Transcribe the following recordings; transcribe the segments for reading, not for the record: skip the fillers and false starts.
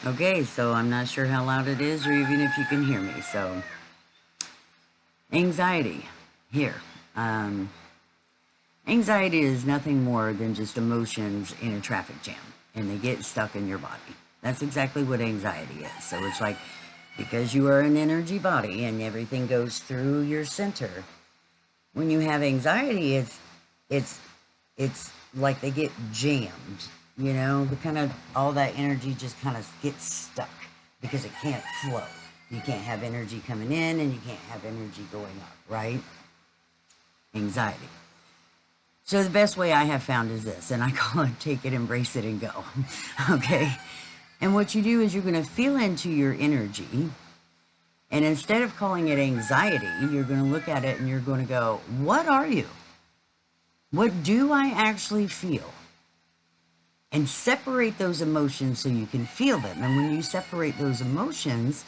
Okay, so I'm not sure how loud it is or even if you can hear me. So, anxiety. Here. Um, Anxiety is nothing more than just emotions in a traffic jam, and they get stuck in your body. That's exactly what anxiety is. So, it's like because you are an energy body and everything goes through your center. When you have anxiety, it's it's like they get jammed, the kind of all that energy just kind of gets stuck because it can't flow. You can't have energy coming in and you can't have energy going up, right? Anxiety. So the best way I have found is this, and I call it take it, embrace it, and go. Okay? And what you do is you're going to feel into your energy, and instead of calling it anxiety, you're going to look at it and you're going to go, what are you? What do I actually feel? And separate those emotions so you can feel them. And when you separate those emotions,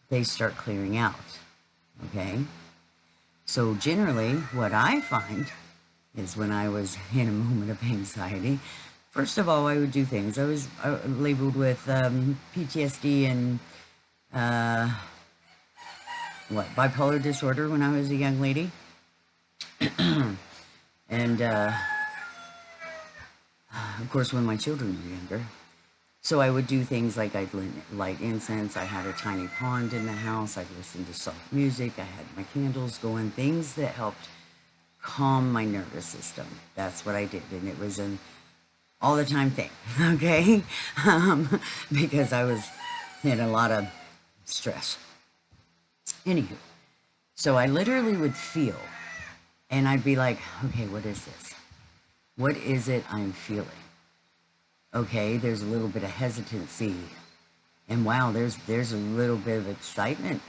they start clearing out. Okay? So generally, what I find is when I was in a moment of anxiety, first of all, I would do things. I was labeled with PTSD and bipolar disorder when I was a young lady. And of course, when my children were younger. So I would do things like I'd light incense. I had a tiny pond in the house. I'd listen to soft music. I had my candles going, things that helped calm my nervous system. That's what I did. And it was an all the time thing, okay? Because I was in a lot of stress. Anywho, so I literally would feel, and I'd be like, okay, what is this? What is it I'm feeling? Okay, there's a little bit of hesitancy. And wow, there's a little bit of excitement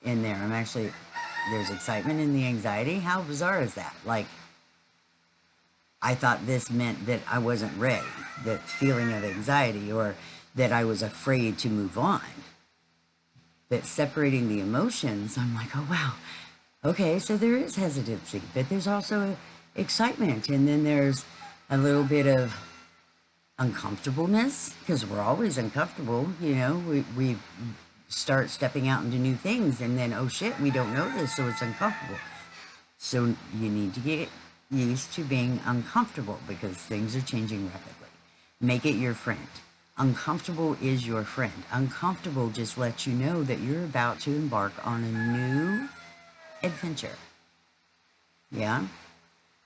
in there. There's excitement in the anxiety. How bizarre is that? Like, I thought this meant that I wasn't ready, that feeling of anxiety, or that I was afraid to move on. But separating the emotions, I'm like, oh wow, okay, so there is hesitancy, but there's also excitement. And then there's a little bit of uncomfortableness, because we're always uncomfortable. We start stepping out into new things, and then, oh shit, we don't know this, so it's uncomfortable. So you need to get used to being uncomfortable because things are changing rapidly. Make it your friend. Uncomfortable is your friend. Uncomfortable just lets you know that you're about to embark on a new adventure. Yeah?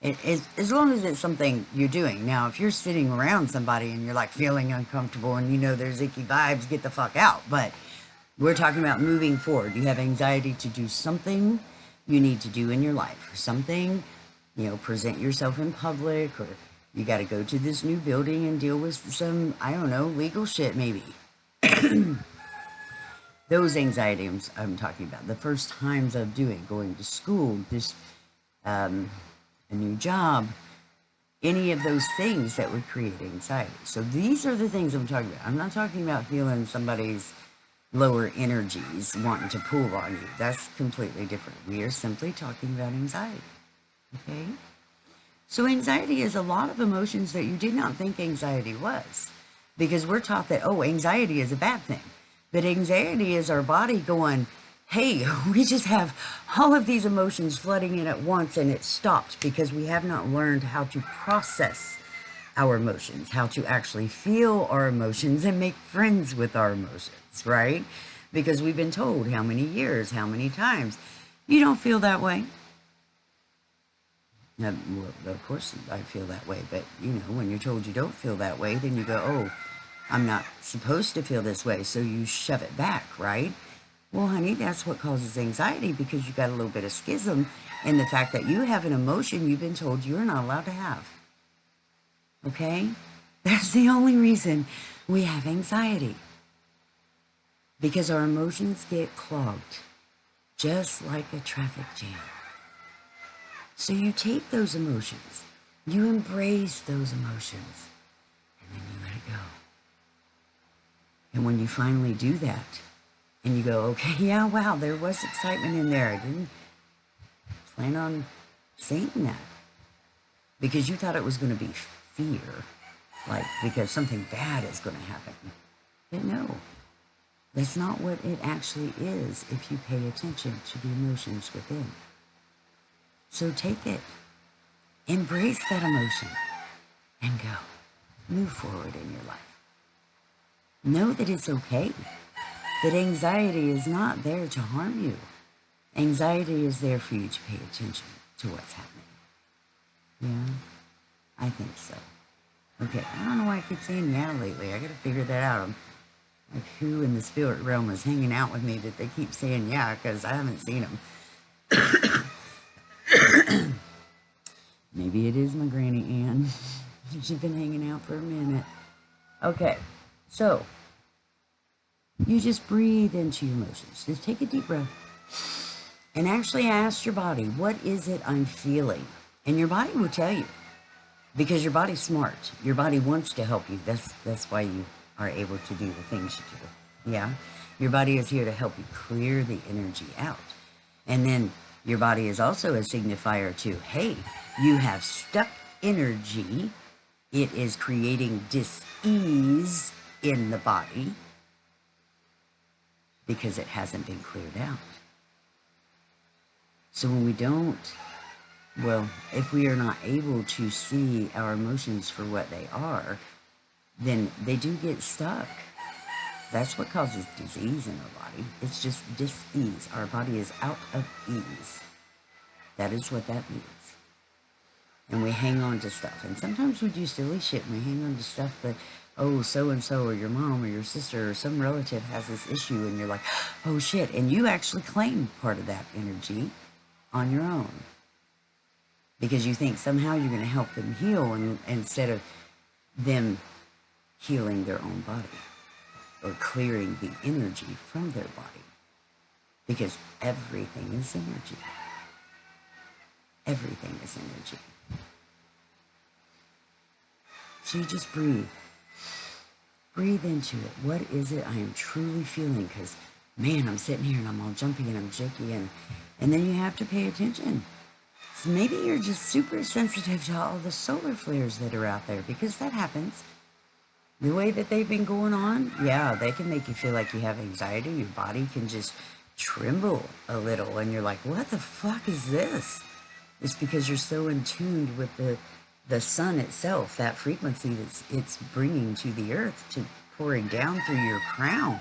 As long as it's something you're doing. Now, if you're sitting around somebody and you're like feeling uncomfortable and there's icky vibes, get the fuck out. But we're talking about moving forward. You have anxiety to do something you need to do in your life. Something, present yourself in public, or you got to go to this new building and deal with some, I don't know, legal shit maybe. Those anxieties I'm talking about. The first times of going to school, just a new job, any of those things that would create anxiety. So these are the things I'm talking about. I'm not talking about feeling somebody's lower energies wanting to pull on you. That's completely different. We are simply talking about anxiety. Okay? So anxiety is a lot of emotions that you did not think anxiety was. Because we're taught that, anxiety is a bad thing. But anxiety is our body going, hey, we just have all of these emotions flooding in at once, and it stopped because we have not learned how to process our emotions, how to actually feel our emotions and make friends with our emotions, right? Because we've been told how many years, how many times, you don't feel that way. Now, well, of course I feel that way, but when you're told you don't feel that way, then you go, oh, I'm not supposed to feel this way, so you shove it back, right? Well, honey, that's what causes anxiety, because you got a little bit of schism in the fact that you have an emotion you've been told you're not allowed to have. Okay? That's the only reason we have anxiety. Because our emotions get clogged, just like a traffic jam. So you take those emotions, you embrace those emotions, and then you let it go. And when you finally do that, and you go, okay, yeah, wow, there was excitement in there. I didn't plan on saying that. Because you thought it was going to be fear. like because something bad is going to happen. But no, that's not what it actually is if you pay attention to the emotions within. So take it, embrace that emotion, and go. Move forward in your life. Know that it's okay, that anxiety is not there to harm you. Anxiety is there for you to pay attention to what's happening. Yeah, I think so. Okay, I don't know why I keep saying yeah lately. I gotta figure that out. Like who in the spirit realm is hanging out with me that they keep saying yeah, because I haven't seen them. Maybe it is my Granny Ann. She's been hanging out for a minute. Okay, so you just breathe into your emotions. Just take a deep breath and actually ask your body, what is it I'm feeling? And your body will tell you, because your body's smart. Your body wants to help you. That's why you are able to do the things you do. Yeah, your body is here to help you clear the energy out. And then your body is also a signifier to, hey, you have stuck energy. It is creating dis-ease in the body because it hasn't been cleared out. So when we don't, well, if we are not able to see our emotions for what they are, then they do get stuck. That's what causes disease in our body. It's just dis-ease. Our body is out of ease. That is what that means. And we hang on to stuff. And sometimes we do silly shit and we hang on to stuff that, oh, so-and-so or your mom or your sister or some relative has this issue and you're like, oh shit. And you actually claim part of that energy on your own. Because you think somehow you're going to help them heal instead of them healing their own body or clearing the energy from their body. Because everything is energy. Everything is energy. So you just breathe. Breathe into it. What is it I am truly feeling? Because, man, I'm sitting here and I'm all jumpy and I'm jerky. And then you have to pay attention. So maybe you're just super sensitive to all the solar flares that are out there, because that happens. The way that they've been going on, yeah, they can make you feel like you have anxiety. Your body can just tremble a little and you're like, what the fuck is this? It's because you're so in tune with the sun itself, that frequency that it's bringing to the earth, to pouring down through your crown.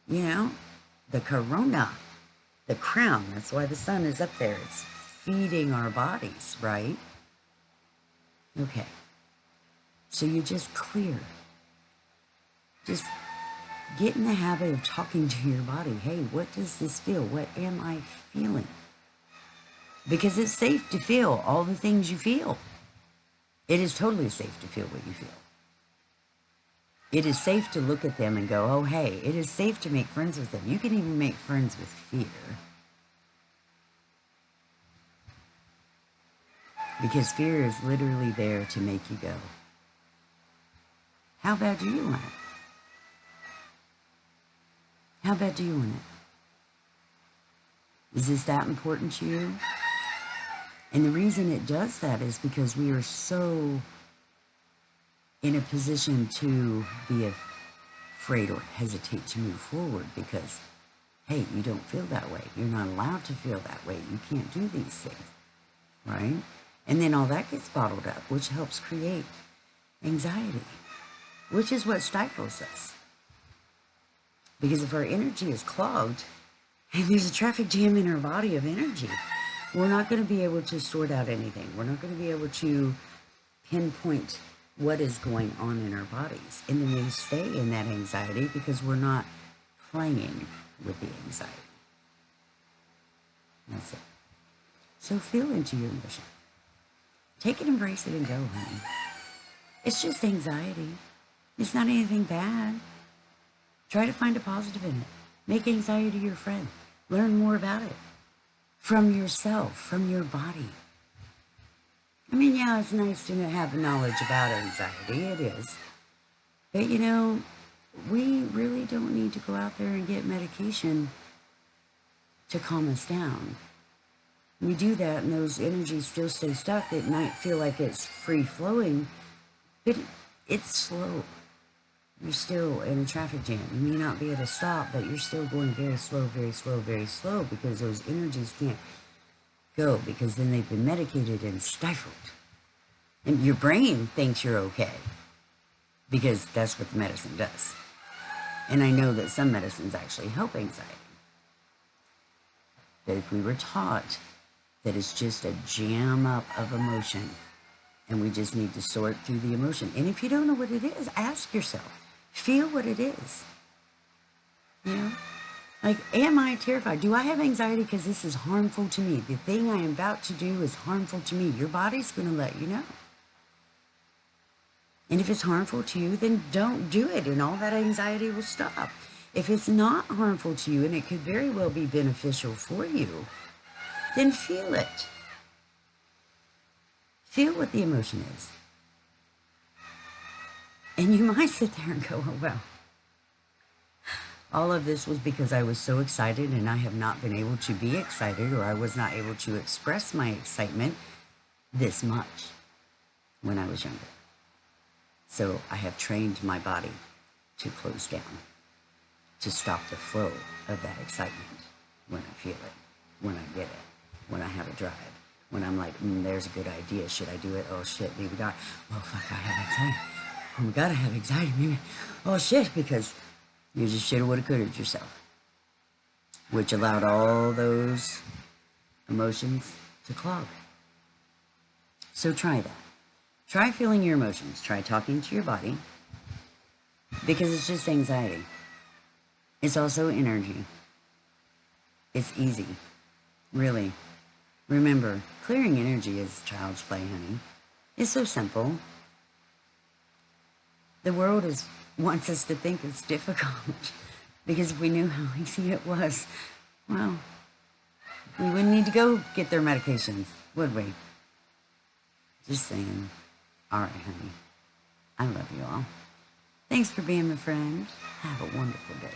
You know, the corona, the crown. That's why the sun is up there. It's feeding our bodies, right? Okay. So you just clear. Just get in the habit of talking to your body. Hey, what does this feel? What am I feeling? Because it's safe to feel all the things you feel. It is totally safe to feel what you feel. It is safe to look at them and go, oh, hey, it is safe to make friends with them. You can even make friends with fear. Because fear is literally there to make you go, how bad do you want it? How bad do you want it? Is this that important to you? And the reason it does that is because we are so in a position to be afraid or hesitate to move forward because, hey, you don't feel that way. You're not allowed to feel that way. You can't do these things, right? And then all that gets bottled up, which helps create anxiety, which is what stifles us. Because if our energy is clogged and there's a traffic jam in our body of energy, we're not going to be able to sort out anything. We're not going to be able to pinpoint what is going on in our bodies. And then we stay in that anxiety because we're not playing with the anxiety. That's it. So feel into your emotion. Take it, embrace it, and go, honey. It's just anxiety. It's not anything bad. Try to find a positive in it. Make anxiety your friend. Learn more about it. From yourself, from your body. I mean, yeah, it's nice to have knowledge about anxiety. It is. But, you know, we really don't need to go out there and get medication to calm us down. We do that and those energies still stay stuck. It might feel like it's free-flowing, but it's slow. You're still in a traffic jam. You may not be at a stop, but you're still going very slow, very slow, very slow, because those energies can't go, because then they've been medicated and stifled. And your brain thinks you're okay, because that's what the medicine does. And I know that some medicines actually help anxiety. But if we were taught that it's just a jam up of emotion, and we just need to sort through the emotion. And if you don't know what it is, ask yourself. Feel what it is. You know? Like, am I terrified? Do I have anxiety because this is harmful to me? The thing I am about to do is harmful to me. Your body's going to let you know. And if it's harmful to you, then don't do it, and all that anxiety will stop. If it's not harmful to you, and it could very well be beneficial for you, then feel it. Feel what the emotion is. And you might sit there and go, oh, well, all of this was because I was so excited, and I have not been able to be excited, or I was not able to express my excitement this much when I was younger. So I have trained my body to close down, to stop the flow of that excitement when I feel it, when I get it, when I have a drive, when I'm like, there's a good idea. Should I do it? Oh, shit, maybe not. Oh, fuck, I have anxiety. Oh, my God, I have anxiety. Maybe. Oh, shit, because you just shoulda, woulda, coulda yourself, which allowed all those emotions to clog. So try that. Try feeling your emotions. Try talking to your body, because it's just anxiety. It's also energy. It's easy. Really. Remember, clearing energy is child's play, honey. It's so simple. The world wants us to think it's difficult, because if we knew how easy it was, well, we wouldn't need to go get their medications, would we? Just saying. All right, honey. I love you all. Thanks for being my friend. Have a wonderful day.